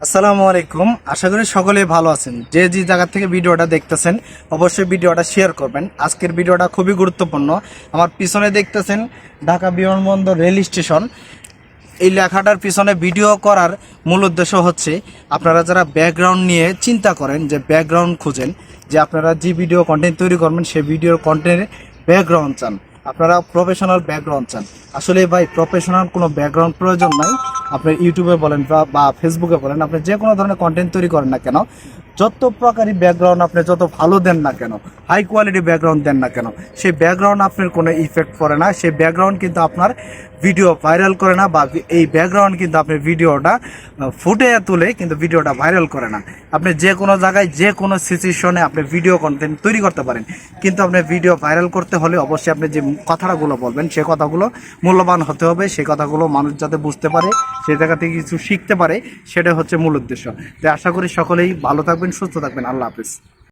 আসসালামু আলাইকুম। আশা করি সকলেই ভালো আছেন। যে যে জায়গা থেকে ভিডিওটা দেখতেছেন অবশ্যই ভিডিওটা শেয়ার করবেন। আজকের ভিডিওটা খুবই গুরুত্বপূর্ণ। আমার পিছনে দেখতেছেন ঢাকা বিমানবন্দর রেল স্টেশন। এই লেখাটার পিছনে ভিডিও করার মূল উদ্দেশ্য হচ্ছে আপনারা যারা ব্যাকগ্রাউন্ড নিয়ে চিন্তা করেন, যে ব্যাকগ্রাউন্ড খুঁজেন, যে আপনারা যে ভিডিও কন্টেন্ট তৈরি করবেন সেই ভিডিওর কন্টেন্টের ব্যাকগ্রাউন্ড চান, আপনারা প্রফেশনাল ব্যাকগ্রাউন্ড চান। আসলে ভাই প্রফেশনাল কোনো ব্যাকগ্রাউন্ড প্রয়োজন নাই। আপনি ইউটিউবে বলেন বা ফেসবুকে বলেন, আপনি যে কোনো ধরনের কন্টেন্ট তৈরি করেন না কেন, যত প্রকারই ব্যাকগ্রাউন্ড আপনি যত ভালো দেন না কেন, হাই কোয়ালিটি ব্যাকগ্রাউন্ড দেন না কেন, সেই ব্যাকগ্রাউন্ড আপনার কোনো ইফেক্ট পড়ে না। সেই ব্যাকগ্রাউন্ড কিন্তু আপনার ভিডিও ভাইরাল করে না, বা এই ব্যাকগ্রাউন্ড কিন্তু আপনার ভিডিওটা ফুটে তুলে কিন্তু ভিডিওটা ভাইরাল করে না। আপনি যে কোনো জায়গায় যে কোনো সিচুয়েশনে আপনি ভিডিও কন্টেন্ট তৈরি করতে পারেন, কিন্তু আপনি ভিডিও ভাইরাল করতে হলে অবশ্যই আপনি যে কথাগুলো বলবেন সে কথাগুলো মূল্যবান হতে হবে। সেই কথাগুলো মানুষ যাতে বুঝতে পারে, সেই জায়গা থেকে কিছু শিখতে পারে, সেটা হচ্ছে মূল উদ্দেশ্য। তাই আশা করি সকলেই ভালো থাকবেন, সুস্থ থাকবেন। আল্লাহ হাফিজ।